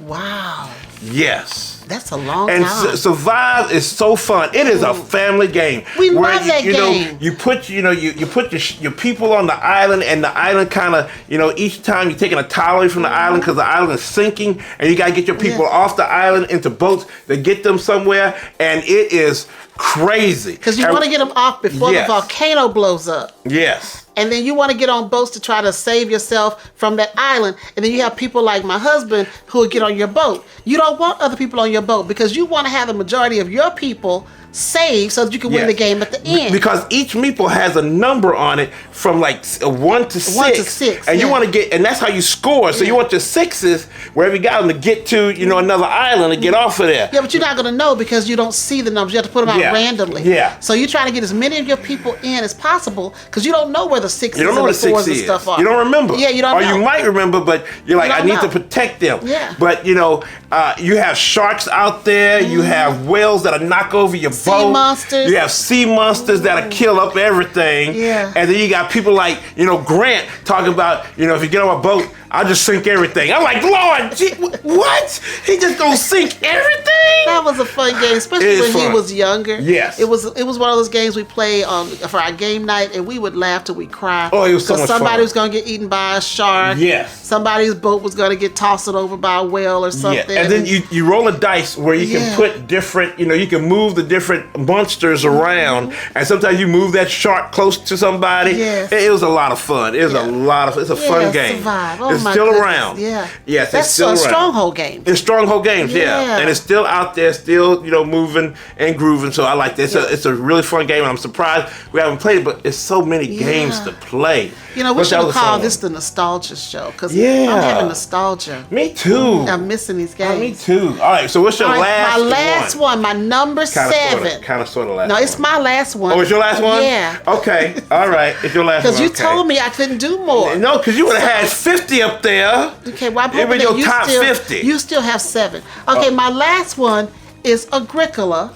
Wow. Yes. That's a long and time. Survive is so fun. It is a family game. We love that game. You put your people on the island, and the island kind of each time you're taking a tile away from the island because the island is sinking, and you gotta get your people off the island into boats to get them somewhere, and it is crazy. Because you want to get them off before the volcano blows up. Yes. And then you want to get on boats to try to save yourself from that island. And then you have people like my husband who will get on your boat. You don't want other people on your boat because you want to have the majority of your people saved so that you can win the game at the end. Because each meeple has a number on it from like 1 to 6. 1 to 6. And you want to get, and that's how you score. So you want your 6s, wherever you got them, to get to, another island and get off of there. Yeah, but you're not going to know because you don't see the numbers. You have to put them out randomly. Yeah. So you're trying to get as many of your people in as possible because you don't know where the 6s and the 4s and stuff are. You don't remember. Yeah, you don't know. Or you might remember, but you're like, I need to protect them. Yeah. But, you have sharks out there. You have whales that'll knock over your boat. Sea monsters. You have sea monsters that'll kill up everything. Yeah. And then you got people like, Grant talking about, if you get on a boat, I'll just sink everything. I'm like, Lord, gee, what? He just gonna sink everything? That was a fun game, especially when he was younger. Yes. It was one of those games we played for our game night, and we would laugh till we cry. Oh, it was so much fun. Somebody was going to get eaten by a shark. Yes. Somebody's boat was going to get tossed over by a whale or something. Yeah. And then you roll a dice where you can put different, you can move the different monsters around, and sometimes you move that shark close to somebody. Yes. It was a lot of fun. It's a fun game. Survive. Oh, it's my still goodness. around. Yeah. Yes, that's it's still around. Stronghold games. It's Stronghold games, yeah. And it's still out there, still, moving and grooving. So I like this. It's a really fun game, and I'm surprised we haven't played it, but it's so many games to play. We should have called this the nostalgia show, because I'm having nostalgia. Me too. I'm missing these games. Me too. All right, so what's your last one? My last one, my number 7. Kind of, sort of last No, one. it's my last one. Oh, it's your last one? Yeah. Okay, all right. It's your last one. Because you told me I couldn't do more. No, because you would have had 50 up there. Okay, well, I'm hoping was that your top 50. You still have 7. Okay, my last one is Agricola.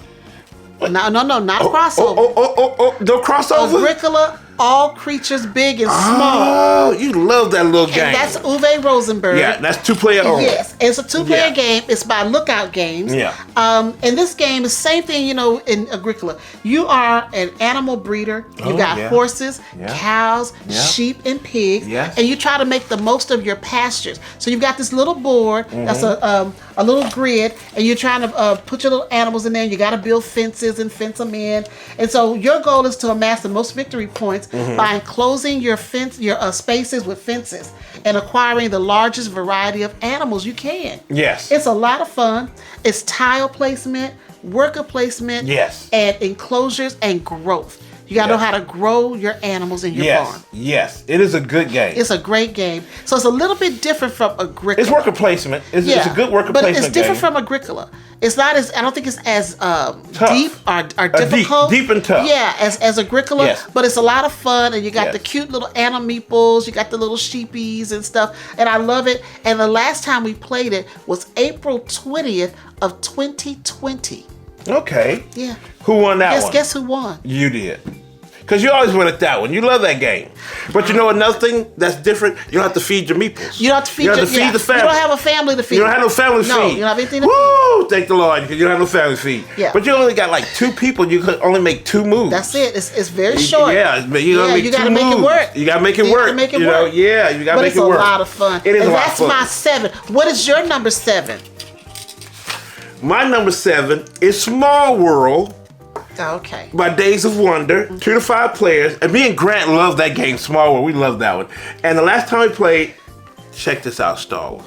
No, not crossover. No crossover? Agricola, all creatures big and small. Oh, you love that little game. And that's Uwe Rosenberg. Yeah, that's 2-player only. Yes, it's a 2-player game. It's by Lookout Games. Yeah. And this game is same thing, in Agricola. You are an animal breeder. You got horses, cows, sheep, and pigs. Yes. And you try to make the most of your pastures. So you've got this little board. That's a little grid, and you're trying to put your little animals in there. And you got to build fences and fence them in. And so your goal is to amass the most victory points by enclosing your spaces with fences and acquiring the largest variety of animals you can. Yes. It's a lot of fun. It's tile placement, worker placement, and enclosures and growth. You gotta know how to grow your animals in your farm. Yes, it is a good game. It's a great game. So it's a little bit different from Agricola. It's worker placement. It's a good worker placement but game. it's different from Agricola. It's not as, I don't think it's as deep or difficult. Deep and tough. Yeah, as Agricola. Yes. But it's a lot of fun, and you got the cute little animal meeples, you got the little sheepies and stuff, and I love it. And the last time we played it was April 20th of 2020. Okay. Yeah. Who won that one? Guess who won? You did. Because you always win at that one. You love that game. But you know another thing that's different? You don't have to feed your meeples. You don't have to feed, the family. You don't have a family to feed. You don't have no family to feed. No, you don't have anything to feed. Thank the Lord, because you don't have no family to feed. Yeah. But you only got like 2 people. You could only make 2 moves. That's it. It's very short. Yeah, you gotta make it work. You got to make it work. Make it work. Yeah, you got to make it work. But it's a lot of fun. It is a lot of fun. That's my 7. What is your number 7? My number 7 is Small World. Okay. By Days of Wonder, 2 to 5 players. And me and Grant love that game, Small World. We love that one. And the last time we played, check this out, Starla.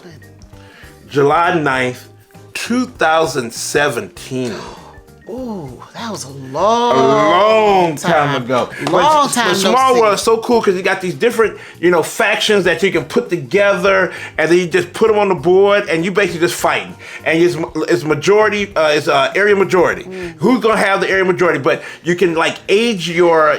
July 9th, 2017. Ooh, that was a long time ago. Long time But Small World is so cool because you got these different, factions that you can put together, and then you just put them on the board, and you basically just fighting. And it's majority, it's area majority. Who's gonna have the area majority? But you can age your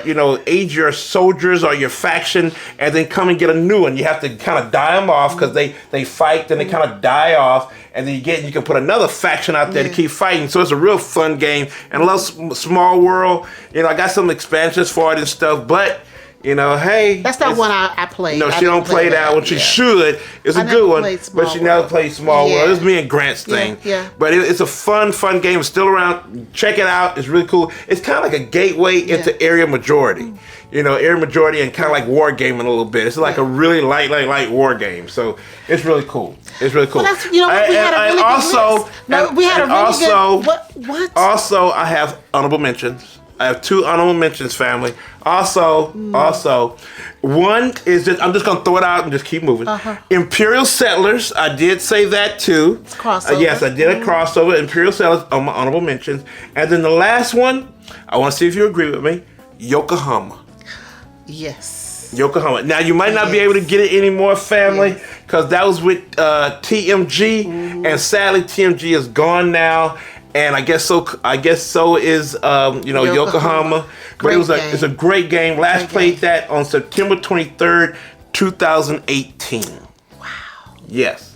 soldiers or your faction, and then come and get a new one. You have to kind of die them off because they fight, then they kind of die off, and then you can put another faction out there to keep fighting. So it's a real fun game. And I love Small World. I got some expansions for it and stuff, but hey. That's not one I played. No, she don't play that one. She should. It's a good one, but she never played Small World. It was me and Grant's thing. Yeah. But it's a fun game. It's still around. Check it out. It's really cool. It's kind of like a gateway into area majority. Area majority and kind of like war gaming a little bit. It's like a really light war game. So it's really cool. It's really cool. Well, that's, we had a really good list. No, we had a really good. What? Also, I have honorable mentions. I have 2 honorable mentions, family. Also, one is just, I'm just gonna throw it out and just keep moving. Imperial Settlers, I did say that too. It's crossover. Yes, I did a crossover. Imperial Settlers on my honorable mentions. And then the last one, I want to see if you agree with me. Yokohama. Yes. Yokohama. Now you might not be able to get it anymore, family, because that was with TMG, and sadly TMG is gone now. And I guess so is Yokohama. But it's a great game. Last played that on September 23rd, 2018. Wow. Yes.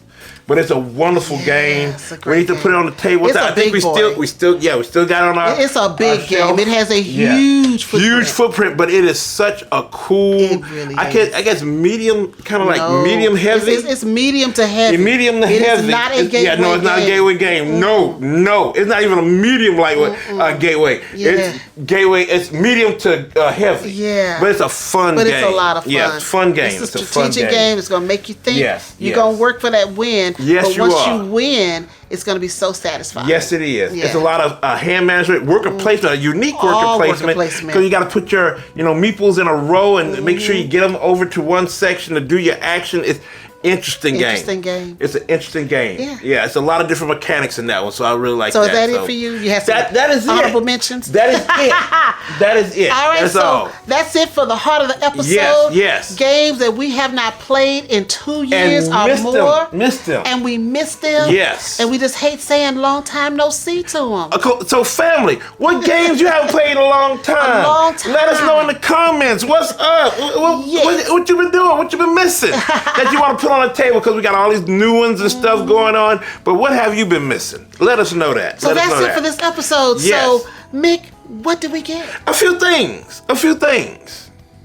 but it's a wonderful game. It's a We great need to put it on the table. It's a I think big we still got it on our. It's a big our game. shelf. It has a huge footprint. Huge footprint, but it is such a cool. It really is. I guess medium, kind of like medium heavy. It's medium to heavy. Medium to It heavy. is not a gateway no, it's not a gateway game. No, it's not even a medium lightweight gateway. Yeah. It's gateway. It's medium to heavy. Yeah. But it's a fun But game. it's a lot of fun. Yeah, it's a fun game. It's a strategic game. It's going to make you think. Yes, You're yes. going to work for that win. Yes, but you once are. you win, it's going to be so satisfying. Yes, it is. Yeah. It's a lot of hand management, worker placement, a unique All worker worker placement. placement. Because you got to put your, meeples in a row and make sure you get them over to one section to do your action. It's interesting game. It's an interesting game. Yeah, it's a lot of different mechanics in that one, so I really like So that. is that it for you? You have some that is honorable it. mentions? That is it. That is it. All right, That's so all. that's it for the heart of the episode. Yes. Games that we have not played in 2 years or more. Missed them. And we missed them. Yes. And we just hate saying long time no see to them. So family, what games you haven't played in a long time? A long time. Let us know in the comments. What's up? What you been doing? What you been missing that you want to put on the table? Because we got all these new ones and stuff going on. But what have you been missing? Let us know that. So that's it for this episode. Yes. So, Mick, what did we get? A few things.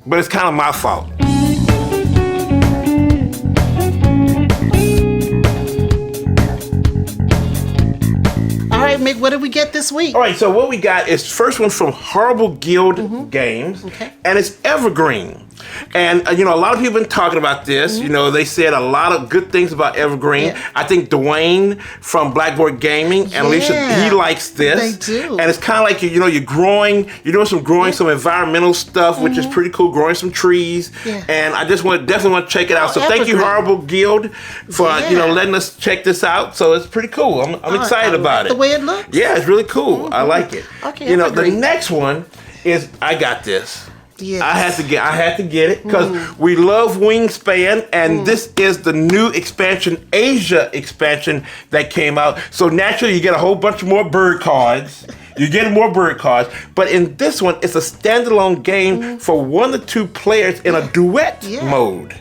But it's kind of my fault. All right, Mick, what did we get this week? All right, so what we got is first one from Horrible Guild Games, and it's Evergreen. And, a lot of people have been talking about this. They said a lot of good things about Evergreen. Yeah. I think Dwayne from Blackboard Gaming and Alicia, he likes this. They do. And it's kind of like, you're growing, you're doing some growing, some environmental stuff, which is pretty cool, growing some trees. Yeah. And I just definitely want to check it out. So thank you, Evergreen. Horrible Guild, for, letting us check this out. So it's pretty cool. I'm excited about it. The way it looks. Yeah, it's really cool. I like it. Okay, the Evergreen. next one is I got this. Yes. I had to get it because we love Wingspan, and this is the new expansion, Asia expansion that came out. So naturally, you get a whole bunch more bird cards. You're getting more bird cards, but in this one, it's a standalone game for 1 to 2 players in a duet mode.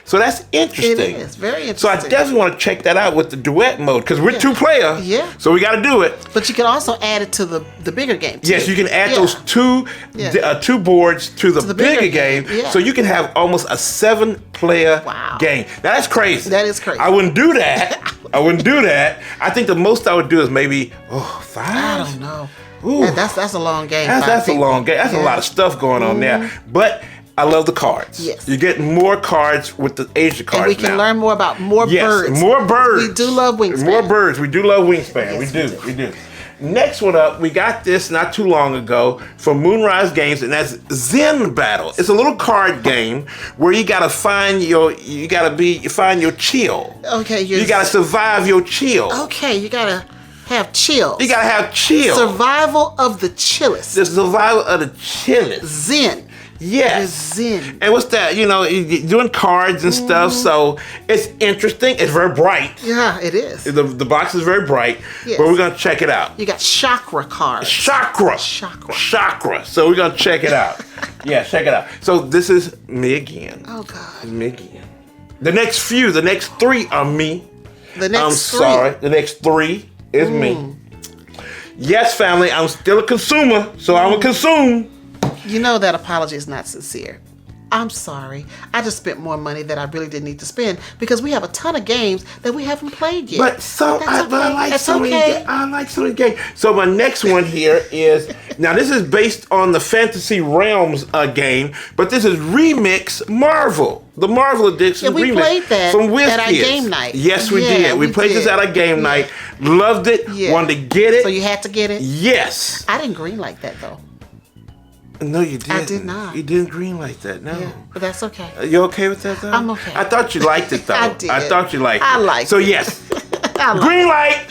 So that's interesting. It is very interesting. So I definitely want to check that out with the duet mode because we're 2-player. Yeah. So we got to do it. But you can also add it to the bigger game, too. Yes, you can add those two boards to the bigger game, Yeah. so you can have almost a 7-player game. Now that's crazy. That is crazy. I wouldn't do that. I think the most I would do is maybe 5. I don't know. Ooh. That's a long game. That's a long game. That's a lot of stuff going on there. But I love the cards. Yes. You get more cards with the Asia cards And we can now. learn more about more birds. More birds. We do love Wingspan. More birds. We do love Wingspan. Yes, we do. Next one up, we got this not too long ago from Moonrise Games, and that's Zen Battle. It's a little card game where you gotta find your chill. Okay, you gotta survive your chill. Okay, you gotta have chills. You gotta have chill. Survival of the chillest. The survival of the chillest. Zen. Yes. Zen. And what's that? You're doing cards and stuff, so it's interesting. It's very bright. Yeah, it is. The box is very bright, Yes. but we're gonna check it out. You got chakra cards. Chakra. So we're gonna check it out. Yeah, check it out. So this is me again. Oh God. Me again. The next 3 are me. The next I'm sorry. The next 3 is me. Yes, family. I'm still a consumer, so I'm a consume. You know that apology is not sincere. I'm sorry. I just spent more money that I really didn't need to spend because we have a ton of games that we haven't played yet. But I like That's some of okay. these. I like some of the games. So my next one here is now this is based on the Fantasy Realms game, but this is Remix Marvel. The Marvel edition. Yeah, we remix played that from WizKids. at our game night. Yes, we Yeah, did. We played this did. at our game night. Loved it. Yeah. Wanted to get it. So you had to get it? Yes. I didn't green like that though. No, you didn't. I did not. You didn't green like that. No. Yeah, but that's okay. You okay with that though? I'm okay. I thought you liked it though. I did. I thought you liked it. I liked So it. yes. I like Green light.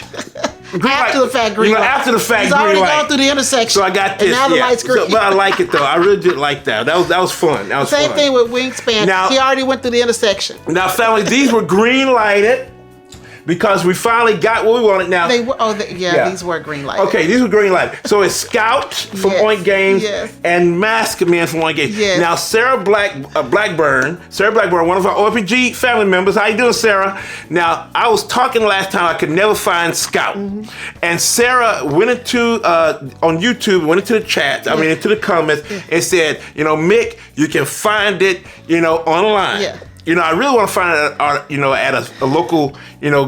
Green after light. the fact, green light. After the fact, He's green already light. gone through the intersection. So I got this. And now the light's green. But I like it though. I really did like that. That was fun. That was Same fun. thing with Wingspan. Now- He already went through the intersection. Now, family, these were green lighted. because we finally got what we wanted. Now They were. Oh, these were green light. Okay, these were green light. So it's Scout from Yes, Oink Games yes. and Mask Man from Oink Games. Yes. Now Sarah Blackburn, one of our OFPG family members. How you doing, Sarah? Now I was talking last time. I could never find Scout, and Sarah went into on YouTube, went into the chat. I mean, into the comments, and said, Mik, you can find it, online. Yeah. I really want to find it, at a local,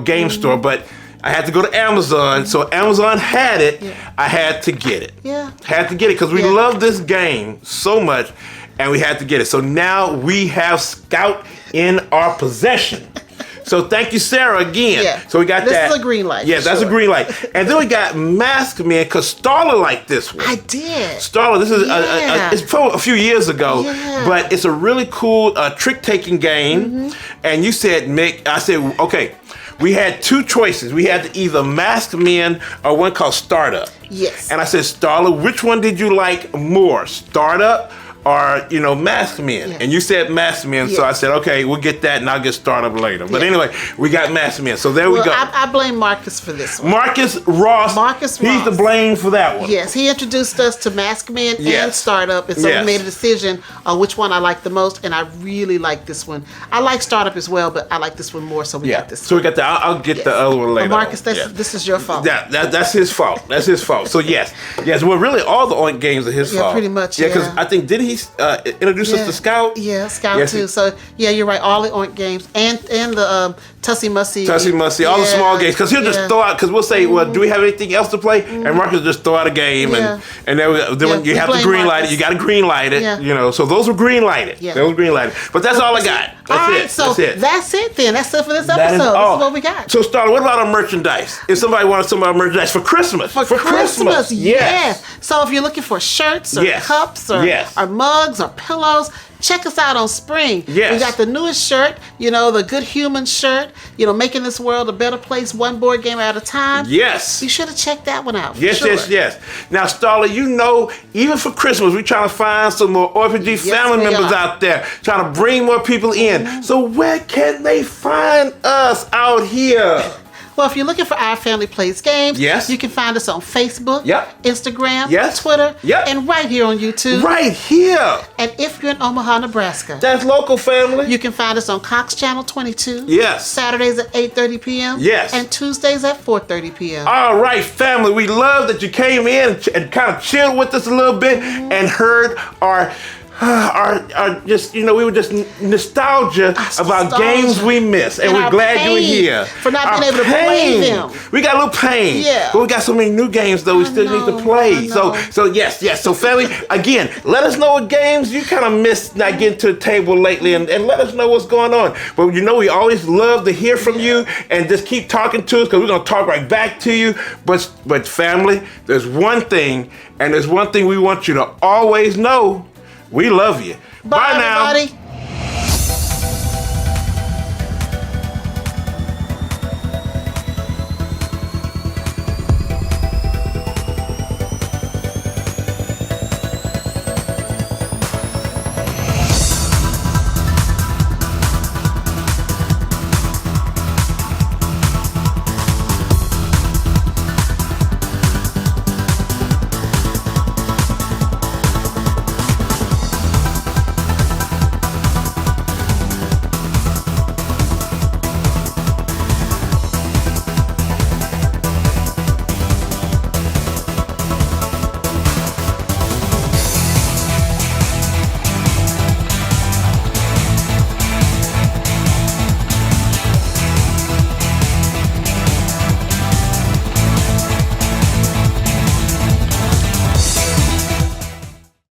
game store, but I had to go to Amazon. So Amazon had it. Yeah. I had to get it. Yeah. Had to get it because we love this game so much, and we had to get it. So now we have Scout in our possession. So thank you, Sarah, again. Yeah. So we got that. This is a green light. Yeah, that's a green light. And then we got Mask Man, because Starla liked this one. I did. Starla, this is it's from a few years ago, Yeah. but it's a really cool trick-taking game. And you said, Mik, I said, okay, we had two choices. We had to either Mask Man or one called Startup. Yes. And I said, Starla, which one did you like more, Startup or Mask Man? Yeah. And you said Mask Man, so I said, okay, we'll get that and I'll get Startup later. But anyway, we got Mask Man. So there we go. I blame Marcus for this one. Marcus Ross. He's to blame for that one. Yes, he introduced us to Mask Man and Startup, and so we made a decision on which one I like the most, and I really like this one. I like Startup as well, but I like this one more, so we got this So one. we got that. I'll get the other one later. But Marcus, this is your fault. That's his fault. That's his fault. So yes. Well, really, all the Oink games are his fault. Yeah, pretty much. Yeah, because I think did he introduce us to Scout? Yeah, Scout too. So you're right. All the Oink games and the Tussie Mussy, all the small games. Because he'll just throw out. Because we'll say, well, do we have anything else to play? And Marcus will just throw out a game, and then when you have to green light it. You got to green light it. Yeah. So those were green lighted. Yeah. Those were green lighted. But that's all I got. That's it. That's it then. That's it for this episode. This is what we got. So Starla, what about our merchandise? If somebody wanted some of our merchandise for Christmas. For Christmas, yes. So if you're looking for shirts or cups or mugs or pillows, check us out on Spring. Yes. We got the newest shirt, the Good Human shirt, making this world a better place, one board game at a time. Yes. You should have checked that one out. Yes. Now, Starla, even for Christmas, we're trying to find some more OFPG family members out there, trying to bring more people in. So where can they find us out here? Well, if you're looking for Our Family Plays Games, yes, you can find us on Facebook, Instagram, yes, Twitter, and right here on YouTube. Right here. And if you're in Omaha, Nebraska, that's local family. You can find us on Cox Channel 22. Yes. Saturdays at 8:30 p.m. Yes. And Tuesdays at 4:30 p.m. All right, family. We love that you came in and kind of chilled with us a little bit and heard our just we were just nostalgia about games we missed, and we're glad you were here for not being able to play them. We got a little pain, but we got so many new games though we still need to play. So yes. So family, again, let us know what games you kind of missed not getting to the table lately, and let us know what's going on. But we always love to hear from you, and just keep talking to us because we're gonna talk right back to you. But family, there's one thing we want you to always know. We love you. Bye now. Everybody.